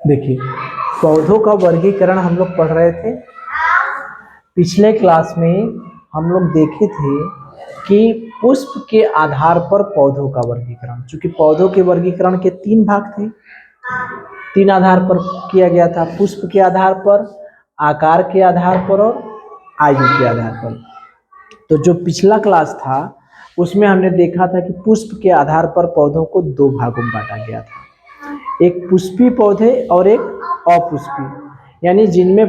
देखिए, पौधों का वर्गीकरण हम लोग पढ़ रहे थे। पिछले क्लास में हम लोग देखे थे कि पुष्प के आधार पर पौधों का वर्गीकरण, चूंकि पौधों के वर्गीकरण के 3 भाग थे, 3 आधार पर किया गया था। पुष्प के आधार पर, आकार के आधार पर और आयु के आधार पर। तो जो पिछला क्लास था उसमें हमने देखा था कि पुष्प के आधार पर पौधों को 2 भागों में बांटा गया था, एक पुष्पी पौधे और एक अपुष्पी, यानी जिनमें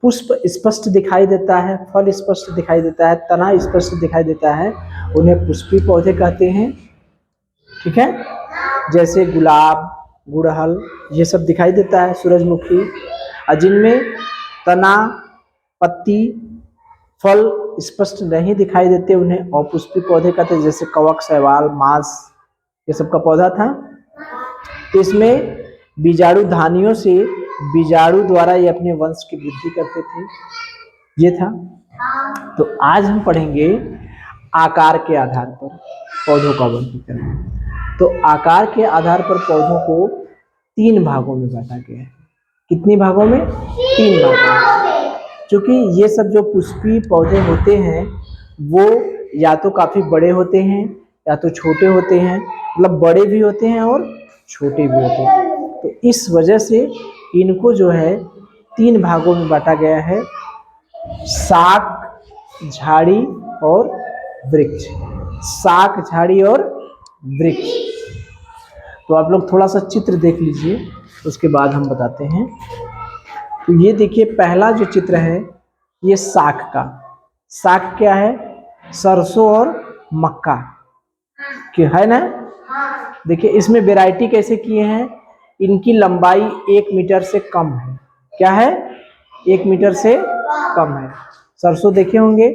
पुष्प स्पष्ट दिखाई देता है, फल स्पष्ट दिखाई देता है, तना स्पष्ट दिखाई देता है, उन्हें पुष्पी पौधे कहते हैं। ठीक है, जैसे गुलाब, गुड़हल, ये सब दिखाई देता है, सूरजमुखी। और जिनमें तना, पत्ती, फल स्पष्ट नहीं दिखाई देते, उन्हें अपुष्पी पौधे कहते हैं, जैसे कवक, शैवाल, मांस, ये सब का पौधा था। इसमें बीजाणु धानियों से बीजाणु द्वारा ये अपने वंश की वृद्धि करते थे, ये था। तो आज हम पढ़ेंगे आकार के आधार पर पौधों का वर्गीकरण। तो आकार के आधार पर पौधों को 3 भागों में बांटा गया है। कितनी भागों में? 3 भागों में। क्योंकि ये सब जो पुष्पी पौधे होते हैं वो या तो काफी बड़े होते हैं या तो छोटे होते हैं, मतलब बड़े भी होते हैं और छोटे भी होते हैं। तो इस वजह से इनको जो है 3 भागों में बांटा गया है, शाक, झाड़ी और वृक्ष। शाक, झाड़ी और वृक्ष। तो आप लोग थोड़ा सा चित्र देख लीजिए, उसके बाद हम बताते हैं। तो ये देखिए, पहला जो चित्र है ये शाक का। शाक क्या है? सरसों और मक्का के है ना। देखिए इसमें वैरायटी कैसे किए हैं, इनकी लंबाई 1 मीटर से कम है। क्या है? 1 मीटर से कम है। सरसों देखे होंगे,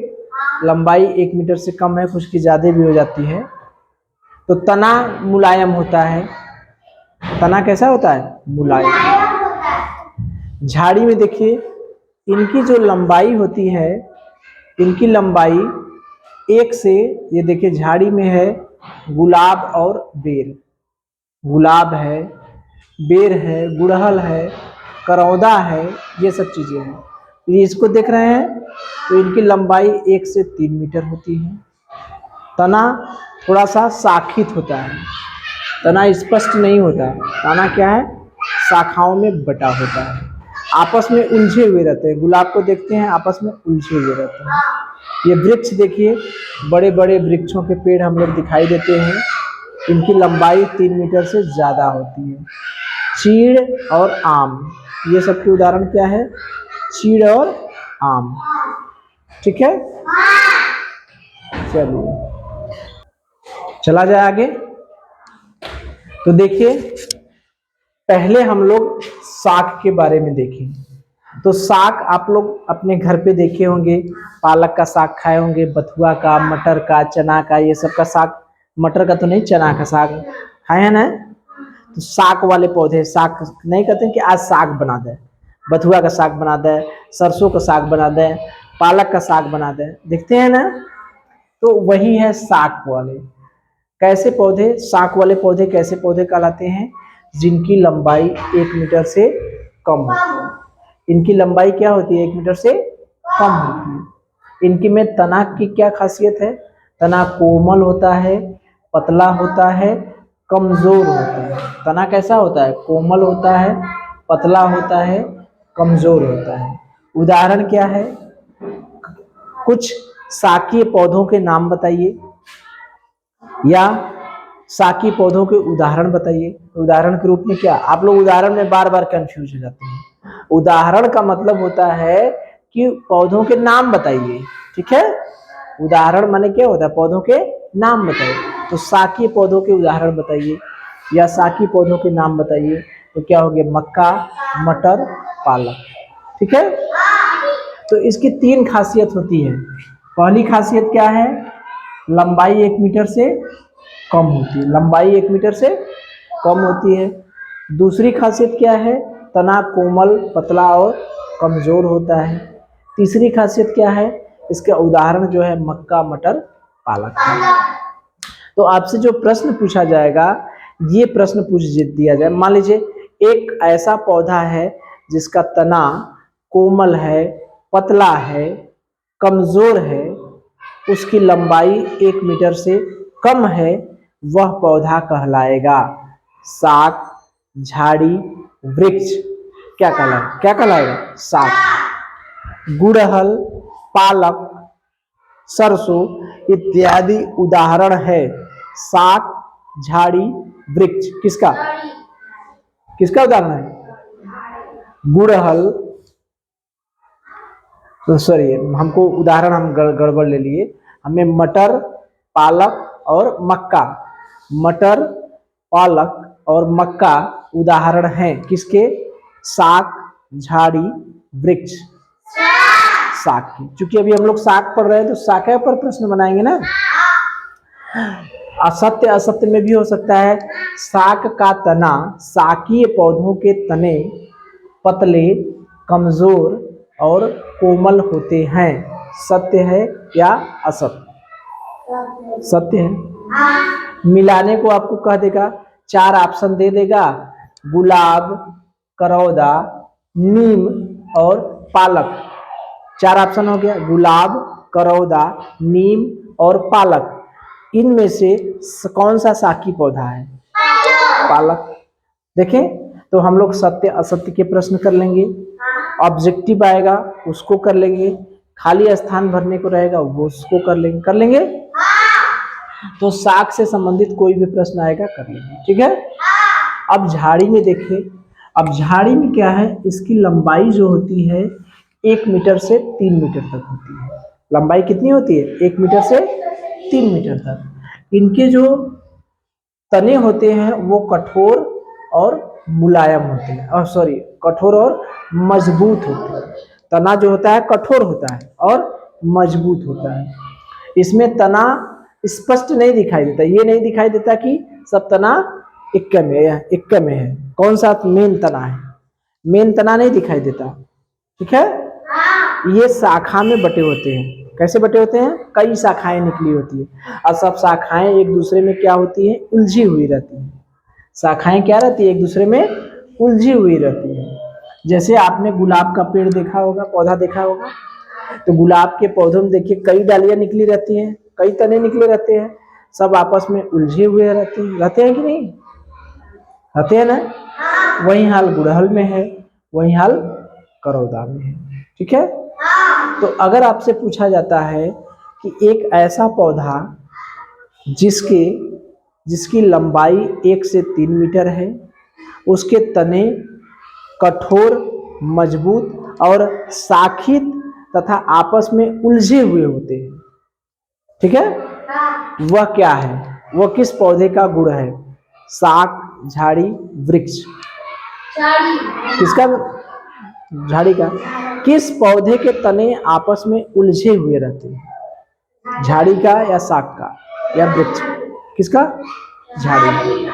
लंबाई 1 मीटर से कम है, कुछ की ज्यादा भी हो जाती है। तो तना मुलायम होता है। तना कैसा होता है? मुलायम। झाड़ी में देखिए, इनकी जो लंबाई होती है, इनकी लंबाई 1 से, ये देखिए झाड़ी में है गुलाब और बेर, गुलाब है, बेर है, गुड़हल है, करौदा है, ये सब चीजें हैं। ये इसको देख रहे हैं तो इनकी लंबाई 1 से 3 मीटर होती है। तना थोड़ा सा शाखित होता है, तना स्पष्ट नहीं होता। तना क्या है? शाखाओं में बटा होता है, आपस में उलझे हुए रहते हैं। गुलाब को देखते हैं, आपस में उलझे हुए रहते हैं। ये वृक्ष देखिए, बड़े बड़े वृक्षों के पेड़ हम लोग दिखाई देते हैं, इनकी लंबाई 3 मीटर से ज्यादा होती है। चीड़ और आम, ये सब के उदाहरण क्या है? चीड़ और आम। ठीक है, चलिए चला जाए आगे। तो देखिए, पहले हम लोग साग के बारे में देखें। तो साग आप लोग अपने घर पे देखे होंगे, पालक का साग खाए होंगे, बथुआ का, मटर का, चना का, ये सब का साग। मटर का तो नहीं, चना का साग खाए हैं ना। तो साग वाले पौधे, साग नहीं कहते हैं कि आज साग बना दे, बथुआ का साग बना दे, सरसों का साग बना दे, पालक का साग बना दे, देखते हैं ना। तो वही है साग वाले। कैसे पौधे? साग वाले पौधे कैसे पौधे कहलाते हैं? जिनकी लंबाई 1 मीटर से कम होती है। इनकी लंबाई क्या होती है? 1 मीटर से कम होती है। इनकी में तना की क्या खासियत है? तना कोमल होता है, पतला होता है, कमजोर होता है। तना कैसा होता है? कोमल होता है, पतला होता है, कमजोर होता है। उदाहरण क्या है? कुछ शाकीय पौधों के नाम बताइए, या शाकीय पौधों के उदाहरण बताइए। उदाहरण के रूप में क्या? आप लोग उदाहरण में बार बार कंफ्यूज हो जाते हैं। उदाहरण का मतलब होता है कि पौधों के नाम बताइए। ठीक है, उदाहरण माने क्या होता है? पौधों के नाम बताइए। तो शाकीय पौधों के उदाहरण बताइए या शाकीय पौधों के नाम बताइए। तो क्या हो गया? मक्का, मटर, पालक। ठीक है, तो इसकी 3 खासियत होती है। पहली खासियत क्या है? लंबाई 1 मीटर से कम होती है, लंबाई 1 मीटर से कम होती है। दूसरी खासियत क्या है? तना कोमल, पतला और कमजोर होता है। तीसरी खासियत क्या है? इसका उदाहरण जो है मक्का, मटर, पालक है। तो आपसे जो प्रश्न पूछा जाएगा, ये प्रश्न पूछ दिया जाए। मान लीजिए एक ऐसा पौधा है जिसका तना कोमल है, पतला है, कमजोर है, उसकी लंबाई 1 मीटर से कम है, वह पौधा कहलाएगा साग, झाड़ी, वृक्ष। क्या कहलाएगा? साग। गुड़हल, पालक, सरसों इत्यादि उदाहरण है साग, झाड़ी, वृक्ष। किसका उदाहरण है? गुड़हल, तो सॉरी हमको उदाहरण हम गड़बड़ ले लिए। हमें मटर, पालक और मक्का, मटर, पालक और मक्का उदाहरण हैं किसके? साग, झाड़ी, वृक्ष। साग की, क्योंकि अभी हम लोग साग पढ़ रहे हैं तो साग पर प्रश्न बनाएंगे ना। असत्य असत्य में भी हो सकता है। साग का तना, साकीय पौधों के तने पतले, कमजोर और कोमल होते हैं। सत्य है या असत्य? सत्य है। मिलाने को आपको कह देगा, 4 ऑप्शन दे देगा, गुलाब, करौदा, नीम और पालक। 4 ऑप्शन हो गया, गुलाब, करौदा, नीम और पालक। इनमें से कौन सा साकी पौधा है? पालक। देखें तो हम लोग सत्य असत्य के प्रश्न कर लेंगे, ऑब्जेक्टिव आएगा उसको कर लेंगे, खाली स्थान भरने को रहेगा वो उसको कर लेंगे। तो साग से संबंधित कोई भी प्रश्न आएगा कर लेंगे, ठीक है। अब झाड़ी में देखिए, अब झाड़ी में क्या है, इसकी लंबाई जो होती है 1 मीटर से 3 मीटर तक होती है। लंबाई कितनी होती है? 1 मीटर से 3 मीटर तक। इनके जो तने होते हैं वो कठोर और मुलायम होते हैं, और सॉरी कठोर और मजबूत होते हैं। तना जो होता है कठोर होता है और मजबूत होता है। इसमें तना स्पष्ट नहीं दिखाई देता, ये नहीं दिखाई देता कि सब तना इक्के में है। कौन सा मेन तना है? मेन तना नहीं दिखाई देता, ठीक है। ये शाखा में बटे होते हैं। कैसे बटे होते हैं? कई शाखाएं निकली होती है और सब शाखाएं एक दूसरे में क्या होती है? उलझी हुई रहती है। शाखाएं क्या रहती है? एक दूसरे में उलझी हुई रहती है। जैसे आपने गुलाब का पेड़ देखा होगा, पौधा देखा होगा, तो गुलाब के पौधों में देखिए कई डालियां निकली रहती हैं, कई तने निकले रहते हैं, सब आपस में उलझे हुए रहते हैं कि नहीं? रहते हैं ना। वही हाल गुड़हल में है, वही हाल करौदा में है, ठीक है। तो अगर आपसे पूछा जाता है कि एक ऐसा पौधा जिसकी लंबाई 1 से 3 मीटर है, उसके तने कठोर, मजबूत और शाखित तथा आपस में उलझे हुए होते हैं, ठीक है, वह क्या है? वह किस पौधे का गुण है? साग, झाड़ी, वृक्ष। किसका? झाड़ी का। किस पौधे के तने आपस में उलझे हुए रहते हैं? झाड़ी का या साग का या वृक्ष? किसका? झाड़ी।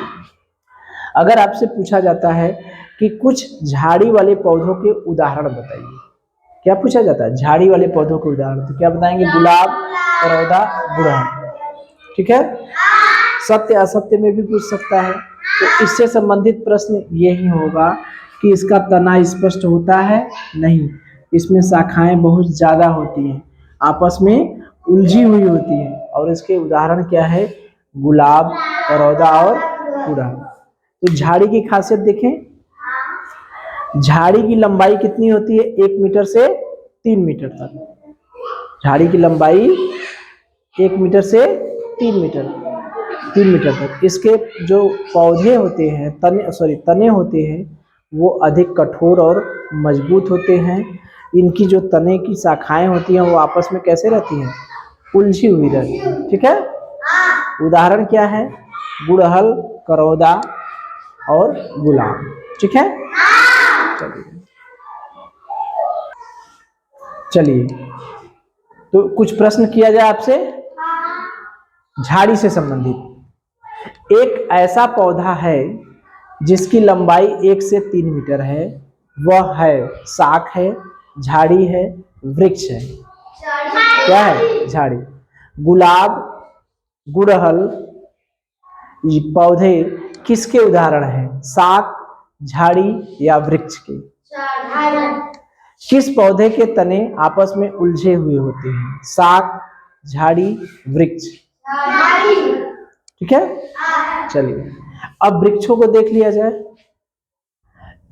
अगर आपसे पूछा जाता है कि कुछ झाड़ी वाले पौधों के उदाहरण बताइए, क्या पूछा जाता है? झाड़ी वाले पौधों के उदाहरण, तो क्या बताएंगे? गुलाब, करौदा, गुड़हल, ठीक है। सत्य असत्य में भी पूछ सकता है, तो इससे संबंधित प्रश्न यही होगा कि इसका तना स्पष्ट होता है? नहीं, इसमें शाखाएं बहुत ज्यादा होती हैं, आपस में उलझी हुई होती है। और इसके उदाहरण क्या है? गुलाब, करौदा और गुड़हल। तो झाड़ी की खासियत देखें, झाड़ी की लंबाई कितनी होती है? 1 मीटर से 3 मीटर तक। झाड़ी की लंबाई 1 मीटर से 3 मीटर तक। इसके जो पौधे होते हैं, तने होते हैं, वो अधिक कठोर और मजबूत होते हैं। इनकी जो तने की शाखाएं होती हैं वो आपस में कैसे रहती हैं? उलझी हुई रहती है, ठीक है। उदाहरण क्या है? गुड़हल, करौदा और गुलाब, ठीक है। चलिए तो कुछ प्रश्न किया जाए आपसे झाड़ी से संबंधित। एक ऐसा पौधा है जिसकी लंबाई 1 से 3 मीटर है, वह है साग है, झाड़ी है, वृक्ष है। क्या है? झाड़ी। गुलाब, गुड़हल ये पौधे किसके उदाहरण हैं? साग, झाड़ी या वृक्ष के? किस पौधे के तने आपस में उलझे हुए होते हैं? शाक, झाड़ी, वृक्ष। ठीक है, चलिए अब वृक्षों को देख लिया जाए।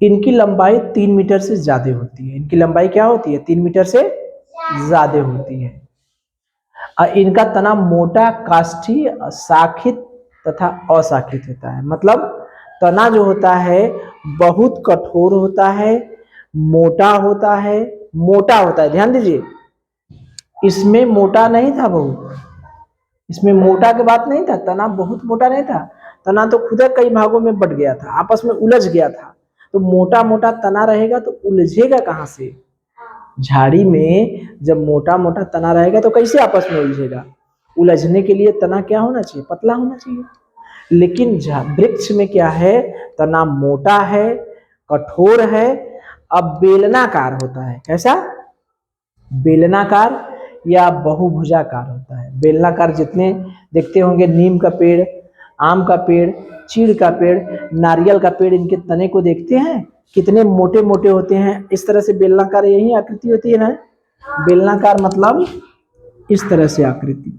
इनकी लंबाई 3 मीटर से ज्यादा होती है। इनकी लंबाई क्या होती है? 3 मीटर से ज्यादा होती है। इनका तना मोटा, काष्ठी, शाखित तथा अशाखित होता है। मतलब तना जो होता है बहुत कठोर होता है, मोटा होता है, मोटा होता है। ध्यान दीजिए, इसमें मोटा नहीं था बहुत, इसमें मोटा की बात नहीं था, तना बहुत मोटा नहीं था। तना तो खुद कई भागों में बट गया था, आपस में उलझ गया था। तो मोटा मोटा तना रहेगा तो उलझेगा कहां से? झाड़ी में जब मोटा मोटा तना रहेगा तो कैसे आपस में उलझेगा? उलझने के लिए तना क्या होना चाहिए? पतला होना चाहिए। लेकिन वृक्ष में क्या है? तना मोटा है, कठोर है, अब बेलनाकार होता है। कैसा? बेलनाकार या बहुभुजाकार होता है। बेलनाकार जितने देखते होंगे, नीम का पेड़, आम का पेड़, चीड़ का पेड़, नारियल का पेड़, इनके तने को देखते हैं कितने मोटे मोटे होते हैं। इस तरह से बेलनाकार, यही आकृति होती है ना। बेलनाकार मतलब इस तरह से आकृति।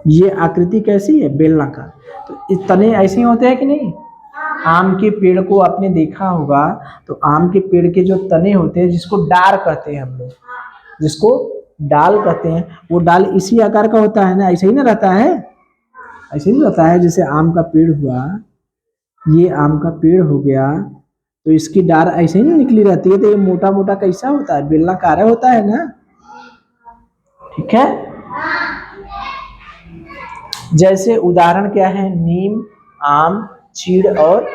ये आकृति कैसी है? बेलनाकार। तो इस तने ऐसे ही होते हैं कि नहीं? आम के पेड़ को आपने देखा होगा तो आम के पेड़ के जो तने होते हैं, जिसको डार कहते हैं हम लोग, जिसको डाल कहते हैं, वो डाल इसी आकार का होता है ना। ऐसे ही ना रहता है? ऐसे नहीं रहता है। जैसे आम का पेड़ हुआ, ये आम का पेड़ हो गया तो इसकी डार ऐसे ही नहीं निकली रहती है। तो ये मोटा मोटा कैसा होता है? बेलनाकार होता है ना। ठीक है, जैसे उदाहरण क्या है? नीम, आम, चीड़ और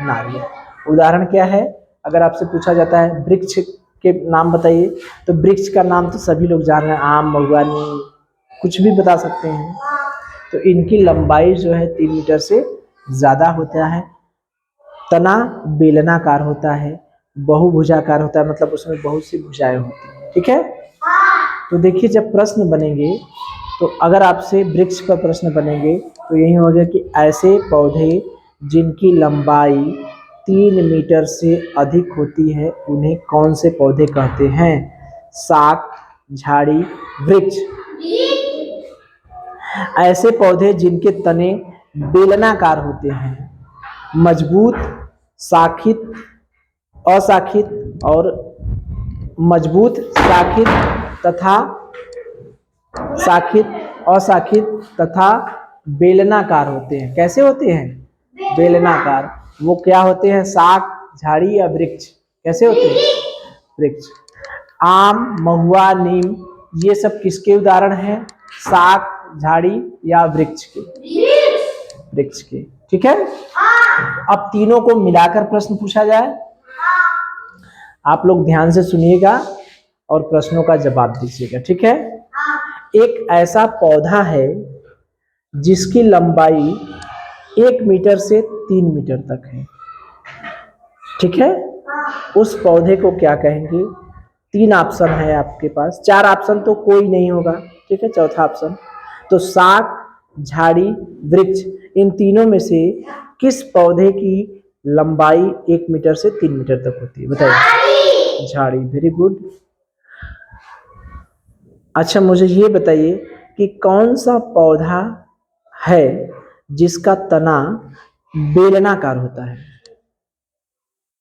नारियल। उदाहरण क्या है? अगर आपसे पूछा जाता है वृक्ष के नाम बताइए, तो वृक्ष का नाम तो सभी लोग जान रहे हैं, आम, महुआ, नीम, कुछ भी बता सकते हैं। तो इनकी लंबाई जो है 3 मीटर से ज्यादा होता है। तना बेलनाकार होता है, बहुभुजाकार होता है, मतलब उसमें बहुत सी भुजाएं होती हैं। ठीक है, तो देखिए जब प्रश्न बनेंगे तो अगर आपसे वृक्ष पर प्रश्न बनेंगे तो यही होगा कि ऐसे पौधे जिनकी लंबाई 3 मीटर से अधिक होती है उन्हें कौन से पौधे कहते हैं? शाक, झाड़ी, वृक्ष। ऐसे पौधे जिनके तने बेलनाकार होते हैं, मजबूत, शाखित, अशाखित और मजबूत, शाखित तथा शाखित, अशाखित तथा बेलनाकार होते हैं। कैसे होते हैं? बेलनाकार। वो क्या होते हैं? शाक, झाड़ी या वृक्ष? कैसे होते हैं? वृक्ष। आम, महुआ, नीम, ये सब किसके उदाहरण हैं? शाक, झाड़ी या वृक्ष के? वृक्ष के। ठीक है, अब तीनों को मिलाकर प्रश्न पूछा जाए। आप लोग ध्यान से सुनिएगा और प्रश्नों का जवाब दीजिएगा। ठीक है, एक ऐसा पौधा है जिसकी लंबाई 1 मीटर से 3 मीटर तक है। ठीक है, उस पौधे को क्या कहेंगे? 3 ऑप्शन है आपके पास, 4 ऑप्शन तो कोई नहीं होगा। ठीक है, चौथा ऑप्शन। तो शाक, झाड़ी, वृक्ष, इन तीनों में से किस पौधे की लंबाई 1 मीटर से 3 मीटर तक होती है? बताइए। झाड़ी। Very good. अच्छा, मुझे ये बताइए कि कौन सा पौधा है जिसका तना बेलनाकार होता है?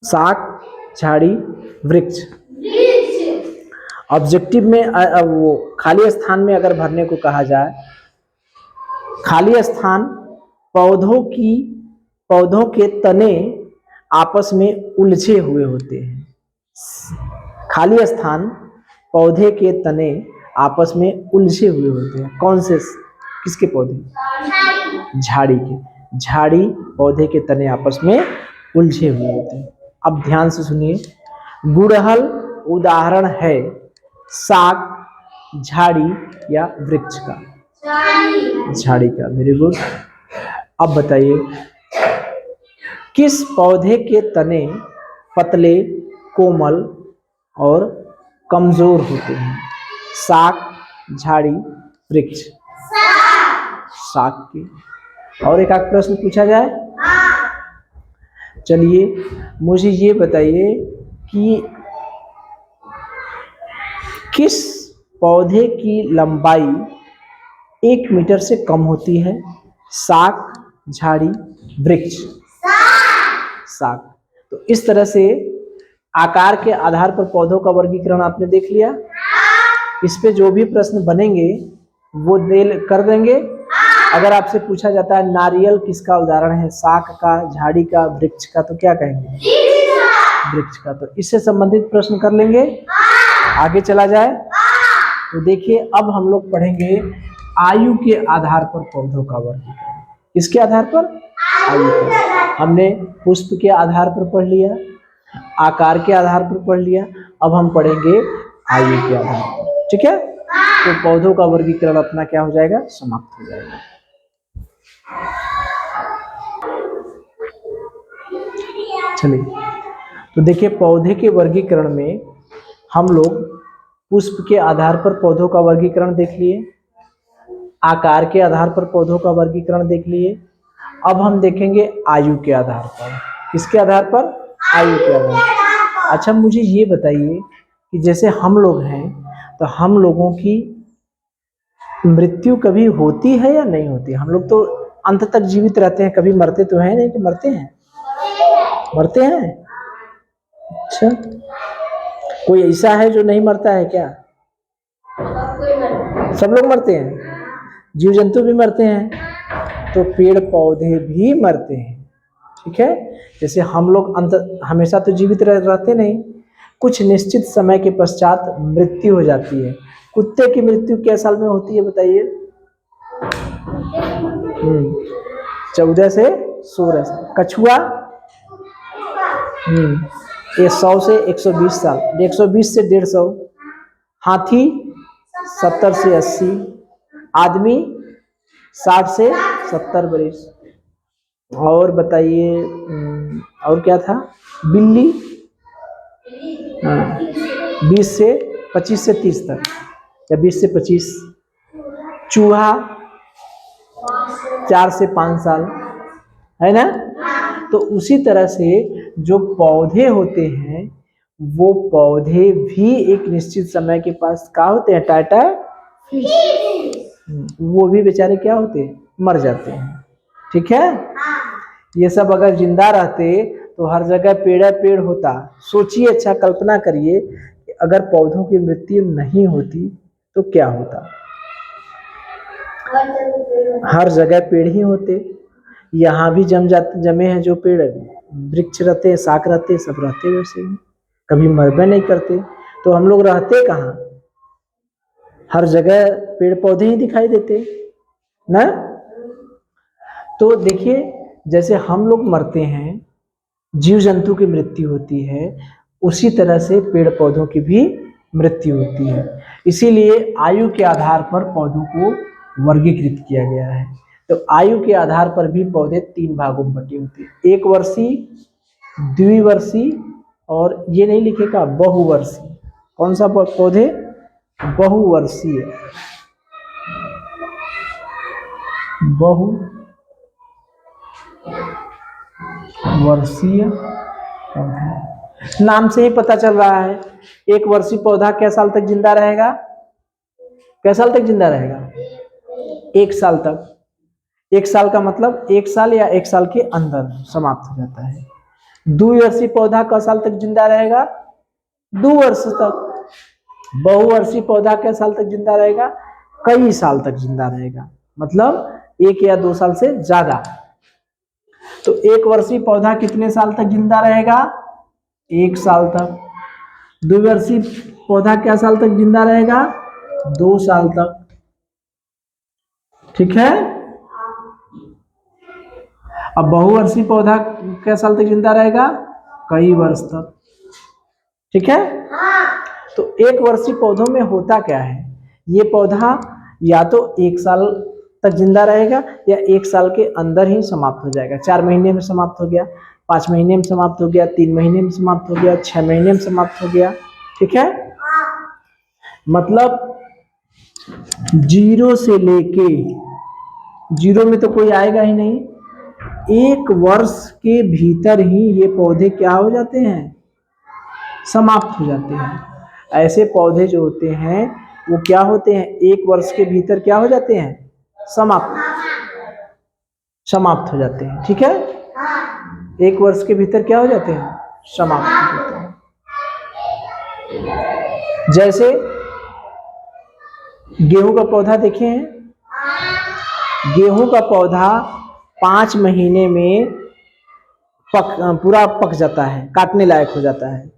शाक, झाड़ी, वृक्ष। ऑब्जेक्टिव में वो खाली स्थान में अगर भरने को कहा जाए, खाली स्थान पौधों के तने आपस में उलझे हुए होते हैं। खाली स्थान पौधे के तने आपस में उलझे हुए होते हैं। कौन से? किसके पौधे? झाड़ी के। झाड़ी पौधे के तने आपस में उलझे हुए होते हैं। अब ध्यान से सुनिए, गुड़हल उदाहरण है शाक, झाड़ी या वृक्ष का? झाड़ी का। Very good. अब बताइए किस पौधे के तने पतले, कोमल और कमजोर होते हैं? शाक, झाड़ी, वृक्ष? शाक के। और एक आध प्रश्न पूछा जाए, चलिए मुझे ये बताइए कि किस पौधे की लंबाई 1 मीटर से कम होती है? शाक, झाड़ी, वृक्ष? शाक। तो इस तरह से आकार के आधार पर पौधों का वर्गीकरण आपने देख लिया। इस पे जो भी प्रश्न बनेंगे वो कर देंगे। अगर आपसे पूछा जाता है नारियल किसका उदाहरण है, शाक का, झाड़ी का, वृक्ष का, तो क्या कहेंगे? वृक्ष का। तो इससे संबंधित प्रश्न कर लेंगे। आगे चला जाए तो देखिए अब हम लोग पढ़ेंगे आयु के आधार पर पौधों का वर्गीकरण। किसके आधार पर? आयु पर। हमने पुष्प के आधार पर पढ़ लिया, आकार के आधार पर पढ़ लिया, अब हम पढ़ेंगे आयु के आधार पर। ठीक है, तो पौधों का वर्गीकरण अपना क्या हो जाएगा? समाप्त हो जाएगा। चलिए तो देखिए पौधे के वर्गीकरण में हम लोग पुष्प के आधार पर पौधों का वर्गीकरण देख लिए, आकार के आधार पर पौधों का वर्गीकरण देख लिए। अब हम देखेंगे आयु के आधार पर। किसके आधार पर? आयु के आधार पर। अच्छा मुझे ये बताइए कि जैसे हम लोग हैं तो हम लोगों की मृत्यु कभी होती है या नहीं होती? हम लोग तो अंत तक जीवित रहते हैं, कभी मरते तो हैं नहीं कि मरते हैं? मरते हैं। अच्छा, कोई ऐसा है जो नहीं मरता है क्या? सब लोग मरते हैं, जीव जंतु भी मरते हैं, तो पेड़ पौधे भी मरते हैं। ठीक है, जैसे हम लोग हमेशा तो जीवित रहते नहीं, कुछ निश्चित समय के पश्चात मृत्यु हो जाती है। कुत्ते की मृत्यु क्या साल में होती है बताइए? 14 से 16। कछुआ ये 100 से 120 साल, 120 से 150। हाथी 70 से 80। आदमी 60 से 70 बरिस। और बताइए और क्या था? बिल्ली 20 से 25 से 30 तक, या 20 से 25। चूहा 4 से 5 साल, है ना? तो उसी तरह से जो पौधे होते हैं वो पौधे भी एक निश्चित समय के पास क्या होते हैं? टाटा वो भी बेचारे क्या होते हैं? मर जाते हैं। ठीक है, ये सब अगर जिंदा रहते तो हर जगह पेड़ पेड़ होता। सोचिए, अच्छा कल्पना करिए कि अगर पौधों की मृत्यु नहीं होती तो क्या होता? हर जगह पेड़ ही होते। यहाँ भी जमे हैं जो पेड़, वृक्ष रहते हैं, शाक रहते हैं, सब रहते वैसे ही, कभी मरबे नहीं करते। तो हम लोग रहते कहाँ? हर जगह पेड़ पौधे ही दिखाई देते ना। तो देखिए जैसे हम लोग मरते हैं, जीव जंतु की मृत्यु होती है, उसी तरह से पेड़ पौधों की भी मृत्यु होती है। इसीलिए आयु के आधार पर पौधों को वर्गीकृत किया गया है। तो आयु के आधार पर भी पौधे 3 भागों में बटे होते हैं, 1 वर्षीय, द्विवर्षीय और ये नहीं लिखेगा बहुवर्षीय। कौन सा पौधे? बहुवर्षीय। बहुवर्षीय नाम से ही पता चल रहा है। 1 वर्षीय पौधा क्या साल तक जिंदा रहेगा? क्या साल तक जिंदा रहेगा? 1 साल तक। 1 साल का मतलब 1 साल या 1 साल के अंदर समाप्त हो जाता है। द्विवर्षीय पौधा क साल तक जिंदा रहेगा? 2 वर्ष तक। बहुवर्षीय पौधा क्या साल तक जिंदा रहेगा? कई साल तक जिंदा रहेगा, मतलब 1 या 2 साल से ज्यादा। तो 1 वर्षीय पौधा कितने साल तक जिंदा रहेगा? 1 साल तक। द्विवर्षीय पौधा क्या साल तक जिंदा रहेगा? 2 साल तक। ठीक है। अब बहुवर्षीय पौधा क्या साल तक जिंदा रहेगा? कई वर्ष तक। ठीक है। तो 1 वर्षीय पौधों में होता क्या है? ये पौधा या तो 1 साल तक जिंदा रहेगा या 1 साल के अंदर ही समाप्त हो जाएगा। 4 महीने में समाप्त हो गया, 5 महीने में समाप्त हो गया, 3 महीने में समाप्त हो गया, 6 महीने में समाप्त हो गया। ठीक है, मतलब 0 से लेके, 0 में तो कोई आएगा ही नहीं, एक वर्ष के भीतर ही ये पौधे क्या हो जाते हैं, समाप्त हो जाते हैं। ऐसे पौधे जो होते हैं वो क्या होते हैं, एक वर्ष के भीतर क्या हो जाते हैं, समाप्त हो जाते हैं। ठीक है, एक वर्ष के भीतर क्या हो जाते हैं, समाप्त हो जाते हैं। जैसे गेहूं का पौधा देखे हैं, गेहूं का पौधा 5 महीने में पूरा पक जाता है, काटने लायक हो जाता है।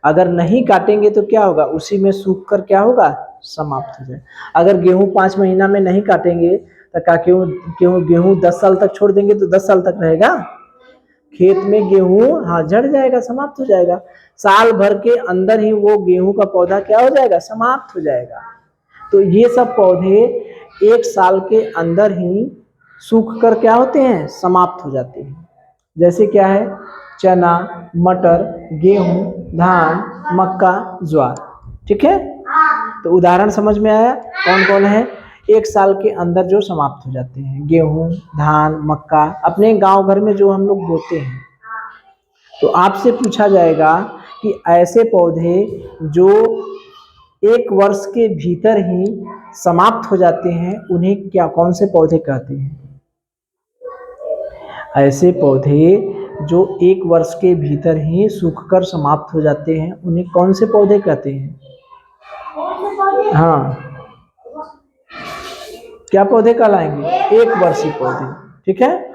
अगर नहीं काटेंगे तो क्या होगा, उसी में सूख कर क्या होगा, समाप्त हो जाए। अगर गेहूं 5 महीना में नहीं काटेंगे तो क्या गेहूं 10 साल तक छोड़ देंगे तो 10 साल तक रहेगा खेत में गेहूं, हाँ झड़ जाएगा, समाप्त हो जाएगा। साल भर के अंदर ही वो गेहूं का पौधा क्या हो जाएगा, समाप्त हो जाएगा। तो ये सब पौधे 1 साल के अंदर ही सूख कर क्या होते हैं, समाप्त हो जाते हैं। जैसे क्या है, चना, मटर, गेहूं, धान, मक्का, ज्वार। ठीक है, तो उदाहरण समझ में आया कौन कौन है, 1 साल के अंदर जो समाप्त हो जाते हैं, गेहूं, धान, मक्का, अपने गांव घर में जो हम लोग बोते हैं। तो आपसे पूछा जाएगा कि ऐसे पौधे जो 1 वर्ष के भीतर ही समाप्त हो जाते हैं उन्हें क्या, कौन से पौधे कहते हैं। ऐसे पौधे जो 1 वर्ष के भीतर ही सूखकर समाप्त हो जाते हैं उन्हें कौन से पौधे कहते हैं। हाँ, क्या पौधे कहलाएंगे, 1 वर्षीय पौधे। ठीक है,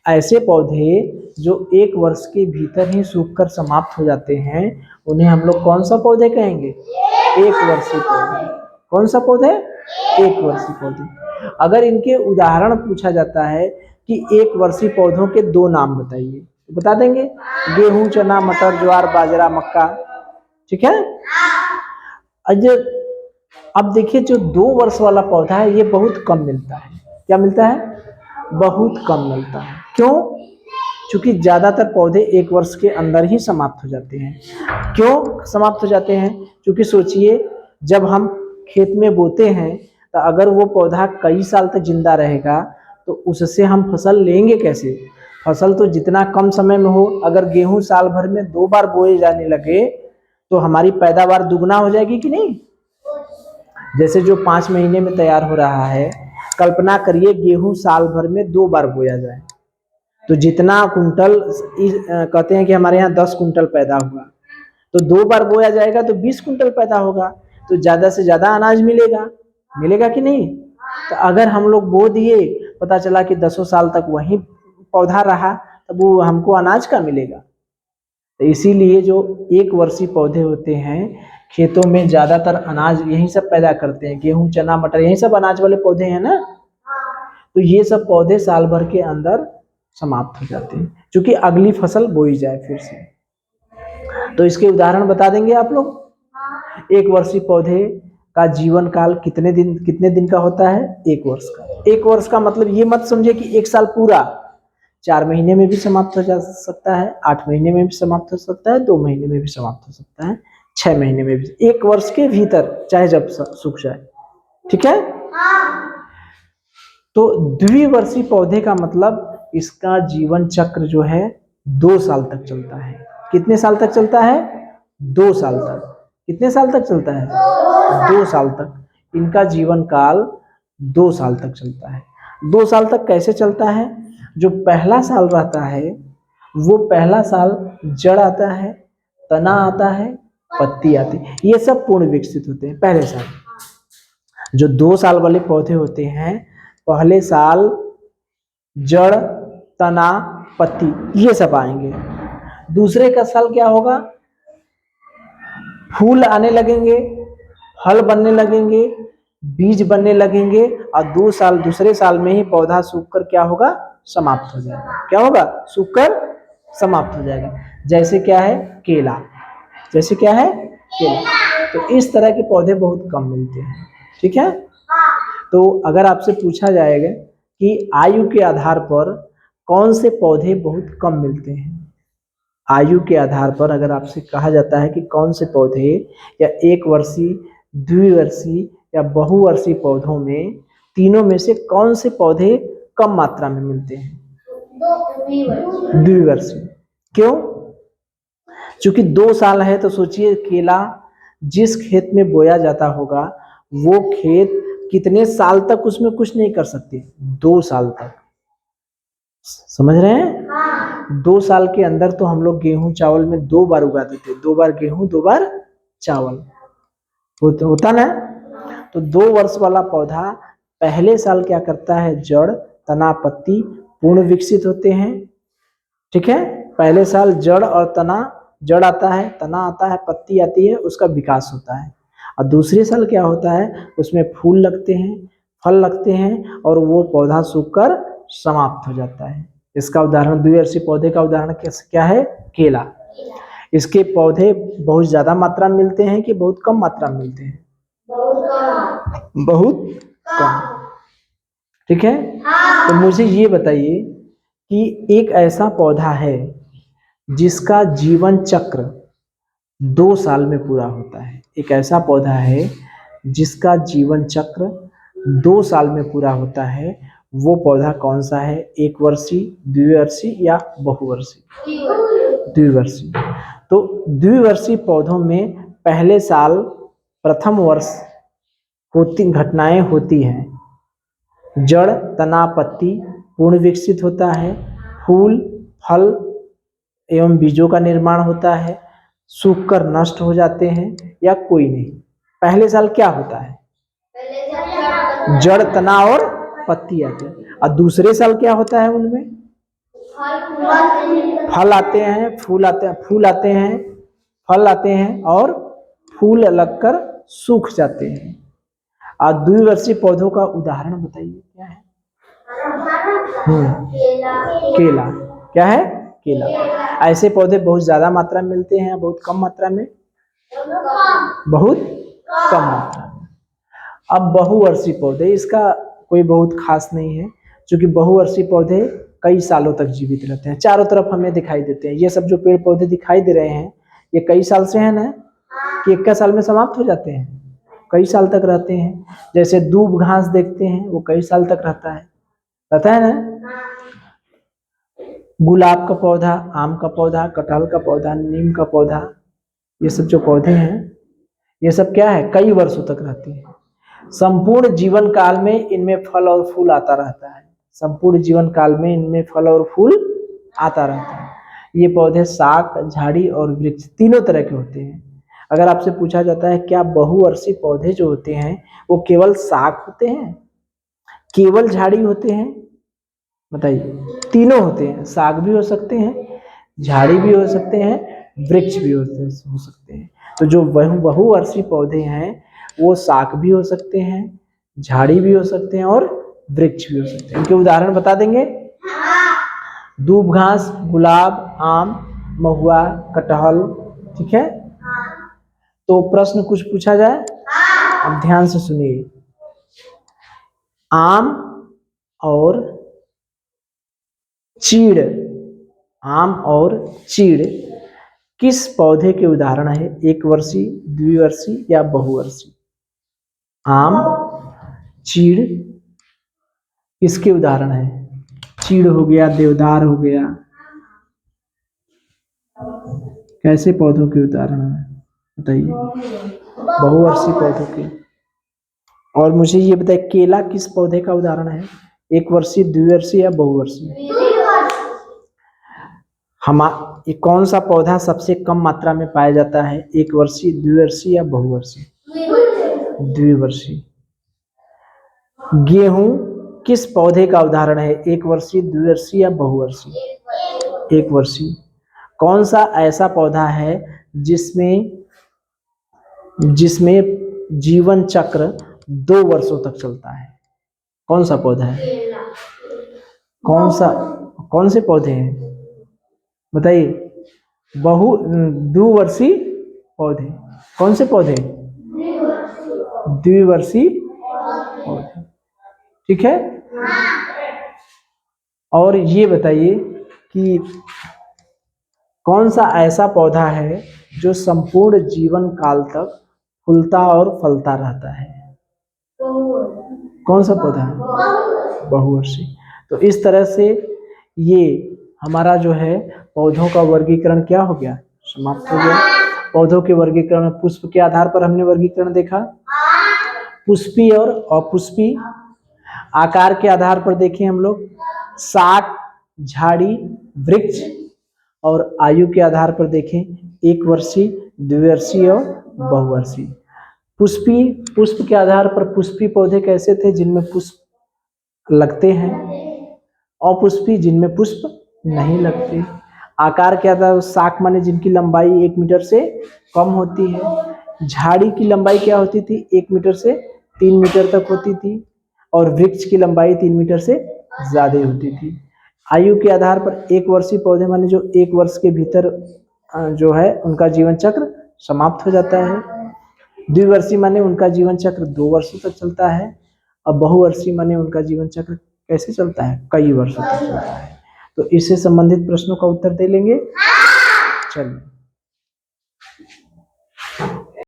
ऐसे पौधे जो 1 वर्ष के भीतर ही सूखकर समाप्त हो जाते हैं उन्हें हम लोग कौन सा पौधे कहेंगे, 1 वर्षीय पौधे। कौन सा पौधे, 1 वर्षीय पौधे। अगर इनके उदाहरण पूछा जाता है कि 1 वर्षीय पौधों के 2 नाम बताइए, तो बता देंगे, गेहूं, चना, मटर, ज्वार, बाजरा, मक्का। ठीक है, अब देखिए जो 2 वर्ष वाला पौधा है ये बहुत कम मिलता है। क्या मिलता है, बहुत कम मिलता है। क्यों, क्योंकि ज्यादातर पौधे 1 वर्ष के अंदर ही समाप्त हो जाते हैं। क्यों समाप्त हो जाते हैं, क्योंकि सोचिए जब हम खेत में बोते हैं तो अगर वो पौधा कई साल तक जिंदा रहेगा तो उससे हम फसल लेंगे कैसे। फसल तो जितना कम समय में हो, अगर गेहूं साल भर में 2 बार बोए जाने लगे तो हमारी पैदावार दुगना हो जाएगी कि नहीं। जैसे जो 5 महीने में तैयार हो रहा है, कल्पना करिए गेहूं साल भर में 2 बार बोया जाए तो जितना कुंटल, कहते हैं कि हमारे यहाँ 10 कुंटल पैदा हुआ, तो 2 बार बोया जाएगा तो 20 कुंटल पैदा होगा, तो ज्यादा से ज्यादा अनाज मिलेगा, मिलेगा कि नहीं। तो अगर हम लोग बो दिए, पता चला कि 10 साल तक वही पौधा रहा, तब वो हमको अनाज का मिलेगा। तो इसीलिए जो 1 वर्षीय पौधे होते हैं खेतों में ज्यादातर अनाज यही सब पैदा करते हैं, गेहूं, चना, मटर, यही सब अनाज वाले पौधे हैं ना। तो ये सब पौधे साल भर के अंदर समाप्त हो जाते हैं, क्योंकि अगली फसल बोई जाए फिर से। तो इसके उदाहरण बता देंगे आप लोग। 1 वर्षीय पौधे का जीवन काल कितने दिन का होता है, 1 वर्ष का। 1 वर्ष का मतलब ये मत समझे कि 1 साल पूरा, 4 महीने में भी समाप्त हो जा सकता है, 8 महीने में भी समाप्त हो सकता है, 2 महीने में भी समाप्त हो सकता है, 6 महीने में भी, 1 वर्ष के भीतर चाहे जब सूख जाए। ठीक है, तो द्विवर्षीय पौधे का मतलब इसका जीवन चक्र जो है 2 साल तक चलता है। कितने साल तक चलता है, 2 साल तक। कितने साल तक चलता है, 2 साल तक। इनका जीवन काल 2 साल तक चलता है। 2 साल तक कैसे चलता है, जो पहला साल रहता है वो पहला साल जड़ आता है, तना आता है, पत्ती आती है, ये सब पूर्ण विकसित होते हैं पहले साल। जो 2 साल वाले पौधे होते हैं, पहले साल जड़, तना, पत्ती ये सब आएंगे। दूसरे का साल क्या होगा, फूल आने लगेंगे, फल बनने लगेंगे, बीज बनने लगेंगे, और दूसरे साल में ही पौधा सूखकर क्या होगा, समाप्त हो जाएगा। क्या होगा, सूखकर समाप्त हो जाएगा। जैसे क्या है, केला। जैसे क्या है, केला। तो इस तरह के पौधे बहुत कम मिलते हैं। ठीक है, तो अगर आपसे पूछा जाएगा कि आयु के आधार पर कौन से पौधे बहुत कम मिलते हैं, आयु के आधार पर अगर आपसे कहा जाता है कि कौन से पौधे या 1 वर्षीय, द्विवर्षीय या बहुवर्षीय पौधों में तीनों में से कौन से पौधे कम मात्रा में मिलते हैं, द्विवर्षीय। क्यों? क्योंकि 2 साल है तो सोचिए केला जिस खेत में बोया जाता होगा वो खेत कितने साल तक उसमें कुछ नहीं कर सकते, 2 साल तक। समझ रहे हैं? 2 साल के अंदर तो हम लोग गेहूं चावल में 2 बार उगाते थे, 2 बार गेहूं 2 बार चावल होता ना। तो 2 वर्ष वाला पौधा पहले साल क्या करता है, जड़ तना पत्ती पूर्ण विकसित होते हैं। ठीक है, पहले साल जड़ और तना, जड़ आता है, तना आता है, पत्ती आती है, उसका विकास होता है। और दूसरे साल क्या होता है, उसमें फूल लगते हैं, फल लगते हैं और वो पौधा सूखकर समाप्त हो जाता है। इसका उदाहरण, द्विवर्षीय पौधे का उदाहरण क्या है, केला। इसके पौधे बहुत ज्यादा मात्रा में मिलते हैं कि बहुत कम मात्रा में मिलते हैं? बहुत कम। ठीक है, तो मुझे ये बताइए कि एक ऐसा पौधा है जिसका जीवन चक्र 2 साल में पूरा होता है। एक ऐसा पौधा है जिसका जीवन चक्र 2 साल में पूरा होता है, वो पौधा कौन सा है? 1 वर्षीय, द्विवर्षीय या बहुवर्षीय? द्विवर्षीय। तो द्विवर्षीय पौधों में पहले साल प्रथम वर्ष घटनाएं होती हैं। जड़ तना पत्ती पूर्ण विकसित होता है, फूल फल एवं बीजों का निर्माण होता है, सूखकर नष्ट हो जाते हैं या कोई नहीं। पहले साल क्या होता है? जड़ तना और पत्ती आते हैं। और दूसरे साल क्या होता है? उनमें फल आते हैं, फूल आते हैं, फल आते हैं और फूल लगकर सूख जाते हैं। और द्विवर्षीय पौधों का उदाहरण बताइए क्या है? केला। क्या है? केला। ऐसे पौधे बहुत ज्यादा मात्रा में मिलते हैं, बहुत कम मात्रा में? बहुत कम मात्रा में। अब बहुवर्षीय पौधे, इसका कोई बहुत खास नहीं है, क्योंकि बहुवर्षीय पौधे कई सालों तक जीवित रहते हैं। चारों तरफ हमें दिखाई देते हैं, ये सब जो पेड़ पौधे दिखाई दे रहे हैं ये कई साल से है ना, कि 1 साल में समाप्त हो जाते हैं, कई साल तक रहते हैं। जैसे दूब घास देखते हैं वो कई साल तक रहता है ना। गुलाब का पौधा, आम का पौधा, कटहल का पौधा, नीम का पौधा, ये सब जो पौधे हैं ये सब क्या है, कई वर्षों तक रहते हैं। संपूर्ण जीवन काल में इनमें फल और फूल आता रहता है। संपूर्ण जीवन काल में इनमें फल और फूल आता रहता है। ये पौधे शाक, झाड़ी और वृक्ष तीनों तरह के होते हैं। अगर आपसे पूछा जाता है क्या बहुवर्षीय पौधे जो होते हैं वो केवल शाक होते हैं, केवल झाड़ी होते हैं? बताइए। तीनों होते हैं, साग भी हो सकते हैं, झाड़ी भी हो सकते हैं, वृक्ष भी हो सकते हैं। तो जो बहुवर्षीय पौधे हैं वो साग भी हो सकते हैं, झाड़ी भी हो सकते हैं और वृक्ष भी हो सकते हैं। इनके उदाहरण बता देंगे? दूब घास, गुलाब, आम, महुआ, कटहल। ठीक है, तो प्रश्न कुछ पूछा जाए, अब ध्यान से सुनिए। आम और चीड़, आम और चीड़ किस पौधे के उदाहरण है? 1 वर्षीय, द्विवर्षीय या बहुवर्षीय? आम, चीड़ किसके उदाहरण है? चीड़ हो गया, देवदार हो गया, कैसे पौधों के उदाहरण है बताइए? बहुवर्षीय पौधों के। और मुझे ये बताइए केला किस पौधे का उदाहरण है? 1 वर्षीय, द्विवर्षीय या बहुवर्षीय? ये कौन सा पौधा सबसे कम मात्रा में पाया जाता है? 1 वर्षीय, द्विवर्षीय या बहुवर्षीय? द्विवर्षीय। गेहूं किस पौधे का उदाहरण है? 1 वर्षीय, द्विवर्षीय या बहुवर्षीय? 1 वर्षीय। कौन सा ऐसा पौधा है जिसमें जीवन चक्र 2 वर्षों तक चलता है? कौन सा पौधा है? कौन से पौधे हैं बताइए? द्विवर्षीय पौधे। कौन से पौधे? द्विवर्षीय पौधे। ठीक है, और ये बताइए कि कौन सा ऐसा पौधा है जो संपूर्ण जीवन काल तक फूलता और फलता रहता है? कौन सा पौधा है? बहुवर्षीय। तो इस तरह से ये हमारा जो है पौधों का वर्गीकरण क्या हो गया, समाप्त हो गया। पौधों के वर्गीकरण में पुष्प के आधार पर हमने वर्गीकरण देखा, पुष्पी और अपुष्पी। आकार के आधार पर देखें हम लोग शाक, झाड़ी, वृक्ष। और आयु के आधार पर देखें एक वर्षीय, द्विवर्षीय और बहुवर्षीय। पुष्पी, पुष्प के आधार पर पुष्पी पौधे कैसे थे, जिनमें पुष्प लगते हैं, अपुष्पी जिनमें पुष्प नहीं लगते। आकार के आधार पर शाक माने जिनकी लंबाई 1 मीटर से कम होती है, झाड़ी की लंबाई क्या होती थी 1 मीटर से 3 मीटर तक होती थी, और वृक्ष की लंबाई 3 मीटर से ज्यादा होती थी। आयु के आधार पर एक वर्षीय पौधे माने जो 1 वर्ष के भीतर जो है उनका जीवन चक्र समाप्त हो जाता है। द्विवर्षीय माने उनका जीवन चक्र 2 वर्षों तक चलता है। और बहुवर्षीय माने उनका जीवन चक्र कैसे चलता है, कई वर्षों तक चलता है। तो इससे संबंधित प्रश्नों का उत्तर दे लेंगे। चलिए।